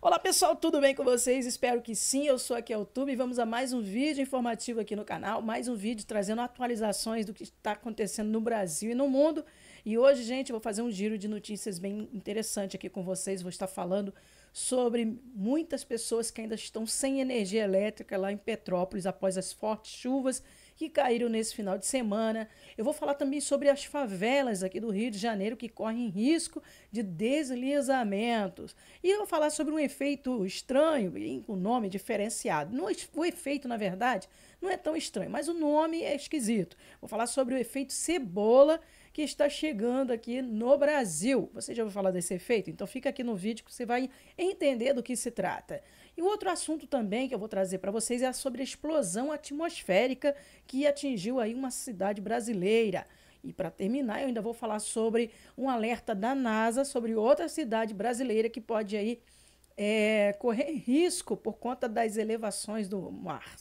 Olá pessoal, tudo bem com vocês? Espero que sim, eu sou aqui é o Tube e vamos a mais um vídeo informativo aqui no canal, mais um vídeo trazendo atualizações do que está acontecendo no Brasil e no mundo. E hoje, gente, eu vou fazer um giro de notícias bem interessante aqui com vocês, vou estar falando sobre muitas pessoas que ainda estão sem energia elétrica lá em Petrópolis após as fortes chuvas que caíram nesse final de semana. Eu vou falar também sobre as favelas aqui do Rio de Janeiro que correm risco de deslizamentos. E eu vou falar sobre um efeito estranho, com nome diferenciado. O efeito, na verdade, não é tão estranho, mas o nome é esquisito. Vou falar sobre o efeito cebola que está chegando aqui no Brasil. Você já ouviu falar desse efeito? Então fica aqui no vídeo que você vai entender do que se trata. E o outro assunto também que eu vou trazer para vocês é sobre a explosão atmosférica que atingiu aí uma cidade brasileira. E para terminar, eu ainda vou falar sobre um alerta da NASA sobre outra cidade brasileira que pode aí correr risco por conta das elevações do mar.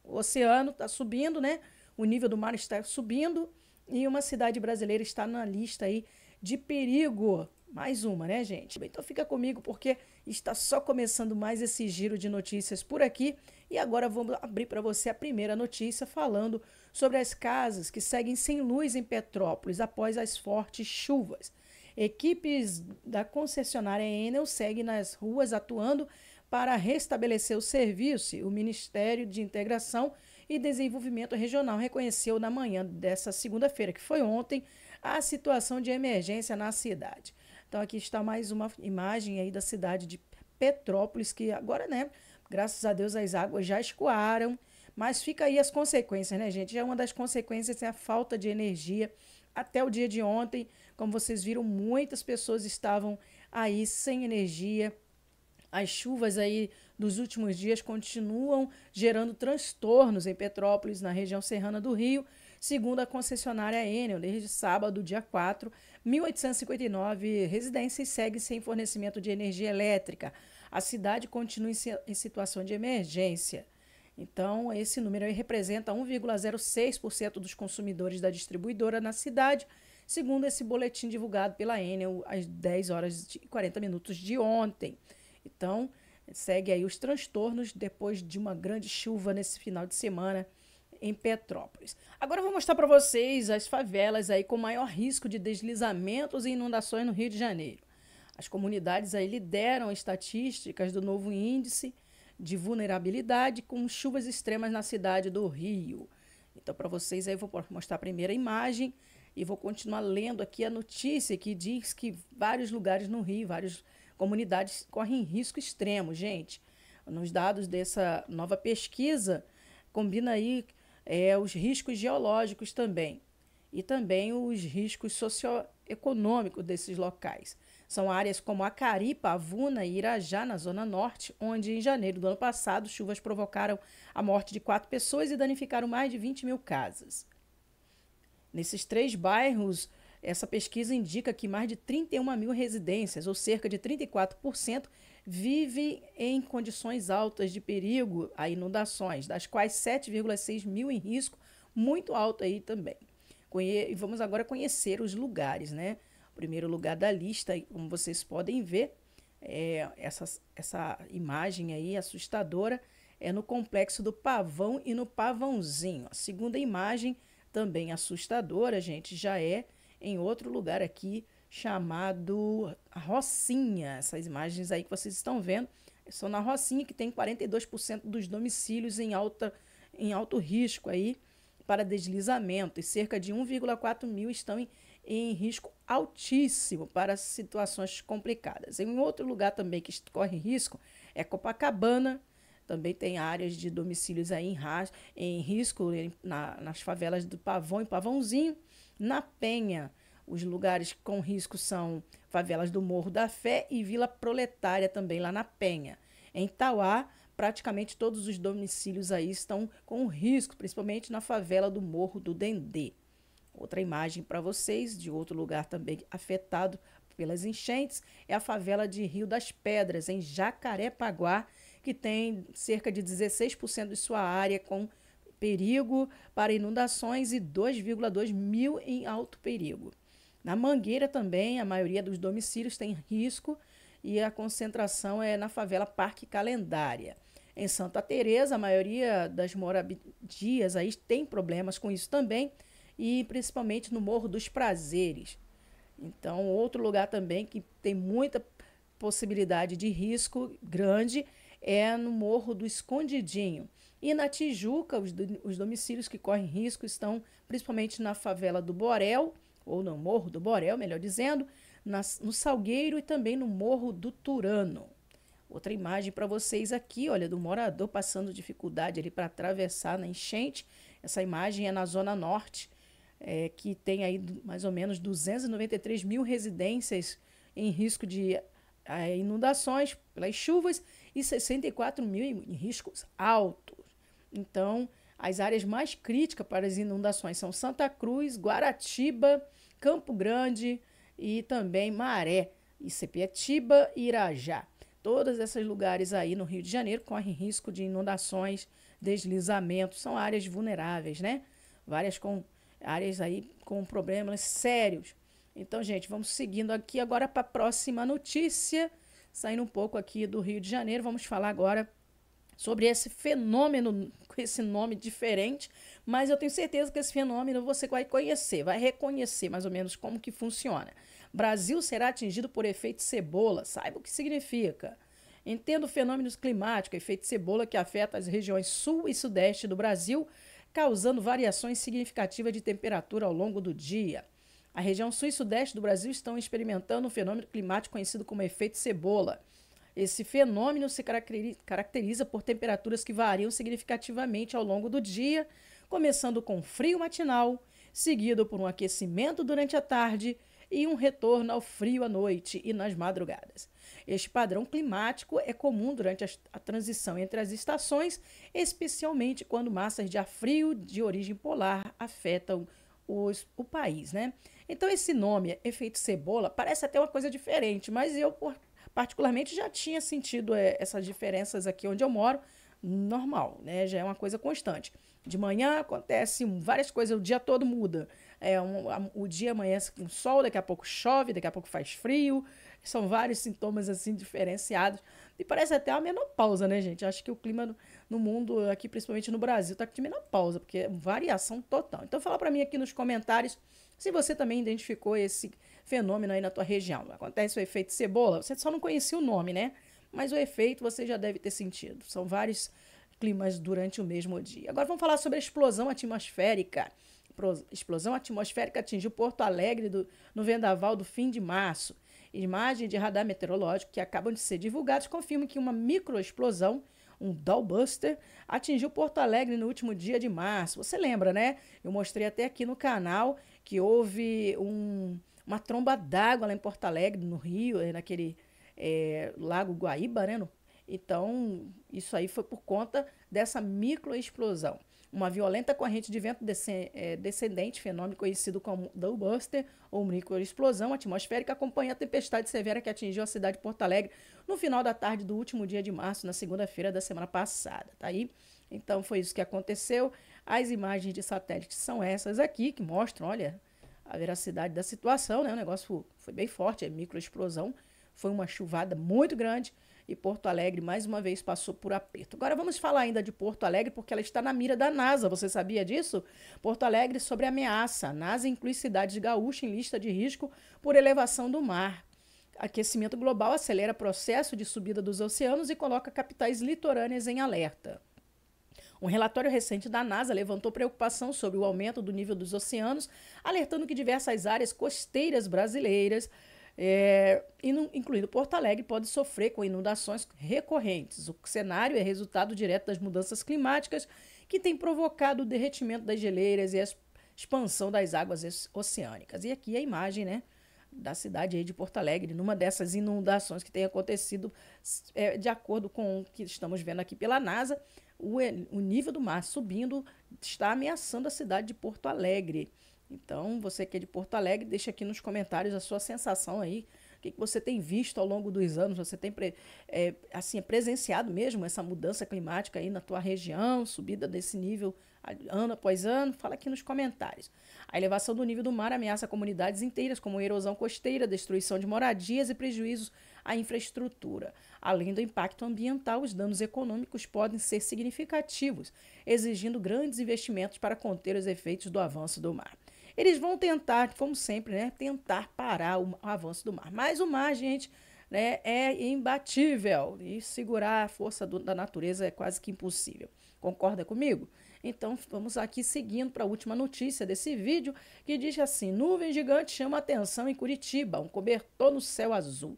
O oceano está subindo, né? O nível do mar está subindo e uma cidade brasileira está na lista aí de perigo. Mais uma, né, gente? Então fica comigo porque está só começando mais esse giro de notícias por aqui. E agora vamos abrir para você a primeira notícia falando sobre as casas que seguem sem luz em Petrópolis após as fortes chuvas. Equipes da concessionária Enel seguem nas ruas atuando para restabelecer o serviço. O Ministério de Integração e Desenvolvimento Regional reconheceu na manhã dessa segunda-feira, que foi ontem, a situação de emergência na cidade. Então aqui está mais uma imagem aí da cidade de Petrópolis, que agora, né, graças a Deus as águas já escoaram, mas fica aí as consequências, né, gente? Já uma das consequências é a falta de energia. Até o dia de ontem, como vocês viram, muitas pessoas estavam aí sem energia. As chuvas aí dos últimos dias continuam gerando transtornos em Petrópolis, na região serrana do Rio. Segundo a concessionária Enel, desde sábado, dia 4, 1.859 residências seguem sem fornecimento de energia elétrica. A cidade continua em situação de emergência. Então, esse número aí representa 1,06% dos consumidores da distribuidora na cidade, segundo esse boletim divulgado pela Enel às 10 horas e 40 minutos de ontem. Então, segue aí os transtornos depois de uma grande chuva nesse final de semana em Petrópolis. Agora eu vou mostrar para vocês as favelas aí com maior risco de deslizamentos e inundações no Rio de Janeiro. As comunidades aí lideram estatísticas do novo índice de vulnerabilidade com chuvas extremas na cidade do Rio. Então, para vocês aí eu vou mostrar a primeira imagem e vou continuar lendo aqui a notícia que diz que vários lugares no Rio, várias comunidades correm risco extremo, gente. Nos dados dessa nova pesquisa, combina aí os riscos geológicos também e também os riscos socioeconômicos desses locais. São áreas como Acari, Pavuna e Irajá, na Zona Norte, onde em janeiro do ano passado chuvas provocaram a morte de 4 pessoas e danificaram mais de 20 mil casas. Nesses 3 bairros, essa pesquisa indica que mais de 31 mil residências, ou cerca de 34%, vivem em condições altas de perigo a inundações, das quais 7,6 mil em risco, muito alto aí também. E vamos agora conhecer os lugares, né? O primeiro lugar da lista, como vocês podem ver, essa imagem aí assustadora, é no Complexo do Pavão e no Pavãozinho. A segunda imagem, também assustadora, gente, já é em outro lugar aqui chamado Rocinha. Essas imagens aí que vocês estão vendo são na Rocinha, que tem 42% dos domicílios em alto risco aí para deslizamento e cerca de 1,4 mil estão em risco altíssimo para situações complicadas. Em outro lugar também que corre risco é Copacabana. Também tem áreas de domicílios aí em risco nas favelas do Pavão e Pavãozinho. Na Penha, os lugares com risco são favelas do Morro da Fé e Vila Proletária também lá na Penha. Em Tauá, praticamente todos os domicílios aí estão com risco, principalmente na favela do Morro do Dendê. Outra imagem para vocês, de outro lugar também afetado pelas enchentes, é a favela de Rio das Pedras, em Jacarepaguá, que tem cerca de 16% de sua área com perigo para inundações e 2,2 mil em alto perigo. Na Mangueira também, a maioria dos domicílios tem risco e a concentração é na favela Parque Calendária. Em Santa Teresa, a maioria das moradias aí tem problemas com isso também, e principalmente no Morro dos Prazeres. Então, outro lugar também que tem muita possibilidade de risco grande é no Morro do Escondidinho. E na Tijuca, os domicílios que correm risco estão principalmente na favela do Borel, ou no Morro do Borel, melhor dizendo, no Salgueiro e também no Morro do Turano. Outra imagem para vocês aqui, olha, do morador passando dificuldade ali para atravessar na enchente. Essa imagem é na Zona Norte, que tem aí mais ou menos 293 mil residências em risco de inundações pelas chuvas e 64 mil em riscos altos. Então, as áreas mais críticas para as inundações são Santa Cruz, Guaratiba, Campo Grande e também Maré, e Sepetiba e Irajá. Todos esses lugares aí no Rio de Janeiro correm risco de inundações, deslizamentos, são áreas vulneráveis, né? Várias áreas aí com problemas sérios. Então, gente, vamos seguindo aqui agora para a próxima notícia. Saindo um pouco aqui do Rio de Janeiro, vamos falar agora sobre esse fenômeno com esse nome diferente, mas eu tenho certeza que esse fenômeno você vai conhecer, vai reconhecer mais ou menos como que funciona. Brasil será atingido por efeito cebola, saiba o que significa. Entenda o fenômeno climático, efeito cebola, que afeta as regiões sul e sudeste do Brasil, causando variações significativas de temperatura ao longo do dia. A região sul e sudeste do Brasil estão experimentando um fenômeno climático conhecido como efeito cebola. Esse fenômeno se caracteriza por temperaturas que variam significativamente ao longo do dia, começando com frio matinal, seguido por um aquecimento durante a tarde e um retorno ao frio à noite e nas madrugadas. Este padrão climático é comum durante a transição entre as estações, especialmente quando massas de ar frio de origem polar afetam o país, né? Então, esse nome, efeito cebola, parece até uma coisa diferente, mas eu, particularmente, já tinha sentido essas diferenças aqui onde eu moro, normal, né? Já é uma coisa constante. De manhã acontece várias coisas, o dia todo muda. O dia amanhece com sol, daqui a pouco chove, daqui a pouco faz frio. São vários sintomas assim diferenciados. E parece até uma menopausa, né, gente? Acho que o clima no mundo, aqui principalmente no Brasil, tá de menopausa, porque é variação total. Então fala para mim aqui nos comentários se você também identificou esse fenômeno aí na tua região. Acontece o efeito cebola, você só não conhecia o nome, né? Mas o efeito você já deve ter sentido. São vários climas durante o mesmo dia. Agora vamos falar sobre a explosão atmosférica. Explosão atmosférica atingiu Porto Alegre no vendaval do fim de março. Imagens de radar meteorológico que acabam de ser divulgadas confirmam que uma microexplosão, um downbuster, atingiu Porto Alegre no último dia de março. Você lembra, né? Eu mostrei até aqui no canal que houve uma tromba d'água lá em Porto Alegre, no Rio, naquele Lago Guaíba, né? Então, isso aí foi por conta dessa microexplosão. Uma violenta corrente de vento descendente, fenômeno conhecido como downbuster ou microexplosão atmosférica, acompanha a tempestade severa que atingiu a cidade de Porto Alegre no final da tarde do último dia de março, na segunda-feira da semana passada. Tá aí? Então, foi isso que aconteceu. As imagens de satélite são essas aqui, que mostram, olha, a veracidade da situação, né? O negócio foi bem forte, a microexplosão. Foi uma chuvada muito grande e Porto Alegre, mais uma vez, passou por aperto. Agora vamos falar ainda de Porto Alegre, porque ela está na mira da NASA. Você sabia disso? Porto Alegre sobre ameaça. A NASA inclui cidades gaúchas em lista de risco por elevação do mar. Aquecimento global acelera processo de subida dos oceanos e coloca capitais litorâneas em alerta. Um relatório recente da NASA levantou preocupação sobre o aumento do nível dos oceanos, alertando que diversas áreas costeiras brasileiras, incluindo Porto Alegre, pode sofrer com inundações recorrentes. O cenário é resultado direto das mudanças climáticas que têm provocado o derretimento das geleiras e a expansão das águas oceânicas. E aqui a imagem, né, da cidade aí de Porto Alegre, numa dessas inundações que tem acontecido, de acordo com o que estamos vendo aqui pela NASA, o nível do mar subindo está ameaçando a cidade de Porto Alegre. Então, você que é de Porto Alegre, deixa aqui nos comentários a sua sensação aí, o que você tem visto ao longo dos anos, você tem presenciado mesmo essa mudança climática aí na tua região, subida desse nível ano após ano? Fala aqui nos comentários. A elevação do nível do mar ameaça comunidades inteiras, como erosão costeira, destruição de moradias e prejuízos à infraestrutura. Além do impacto ambiental, os danos econômicos podem ser significativos, exigindo grandes investimentos para conter os efeitos do avanço do mar. Eles vão tentar, como sempre, né, tentar parar o avanço do mar. Mas o mar, gente, né, é imbatível e segurar a força da natureza é quase que impossível. Concorda comigo? Então, vamos aqui seguindo para a última notícia desse vídeo, que diz assim: nuvem gigante chama atenção em Curitiba, um cobertor no céu azul.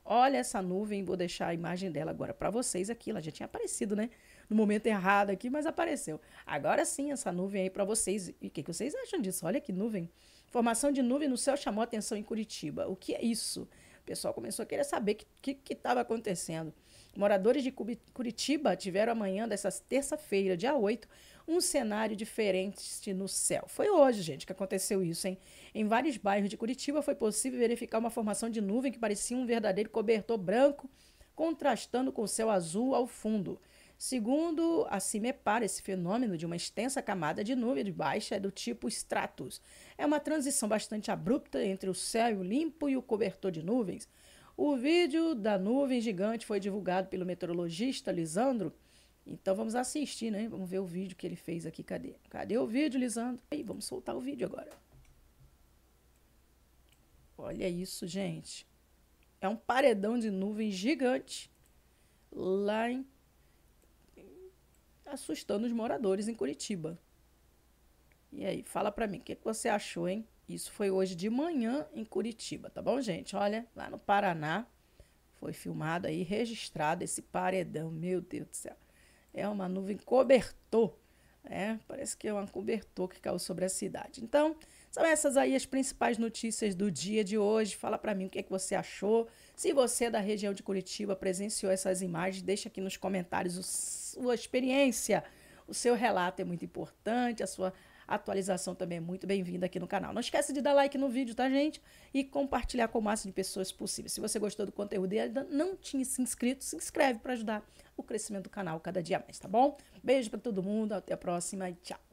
Olha essa nuvem, vou deixar a imagem dela agora para vocês aqui. Ela já tinha aparecido, né? No momento errado aqui, mas apareceu. Agora sim, essa nuvem aí para vocês. E o que vocês acham disso? Olha que nuvem. Formação de nuvem no céu chamou atenção em Curitiba. O que é isso? O pessoal começou a querer saber o que estava acontecendo. Moradores de Curitiba tiveram amanhã dessa terça-feira, dia 8, um cenário diferente no céu. Foi hoje, gente, que aconteceu isso, hein? Em vários bairros de Curitiba foi possível verificar uma formação de nuvem que parecia um verdadeiro cobertor branco, contrastando com o céu azul ao fundo. Segundo a CIMEPAR, esse fenômeno de uma extensa camada de nuvem de baixa é do tipo stratus. É uma transição bastante abrupta entre o céu limpo e o cobertor de nuvens. O vídeo da nuvem gigante foi divulgado pelo meteorologista Lisandro. Então vamos assistir, né? Vamos ver o vídeo que ele fez aqui. Cadê o vídeo, Lisandro? Aí, vamos soltar o vídeo agora. Olha isso, gente. É um paredão de nuvem gigante lá assustando os moradores em Curitiba. E aí, fala pra mim, o que você achou, hein? Isso foi hoje de manhã em Curitiba, tá bom, gente? Olha, lá no Paraná, foi filmado aí, registrado esse paredão. Meu Deus do céu. É uma nuvem cobertor, né? Parece que é um cobertor que caiu sobre a cidade. Então, são essas aí as principais notícias do dia de hoje. Fala pra mim o que você achou. Se você é da região de Curitiba, presenciou essas imagens, deixa aqui nos comentários a sua experiência. O seu relato é muito importante, a sua atualização também é muito bem-vinda aqui no canal. Não esquece de dar like no vídeo, tá, gente? E compartilhar com o máximo de pessoas possível. Se você gostou do conteúdo e ainda não tinha se inscrito, se inscreve para ajudar o crescimento do canal cada dia mais, tá bom? Beijo para todo mundo, até a próxima e tchau!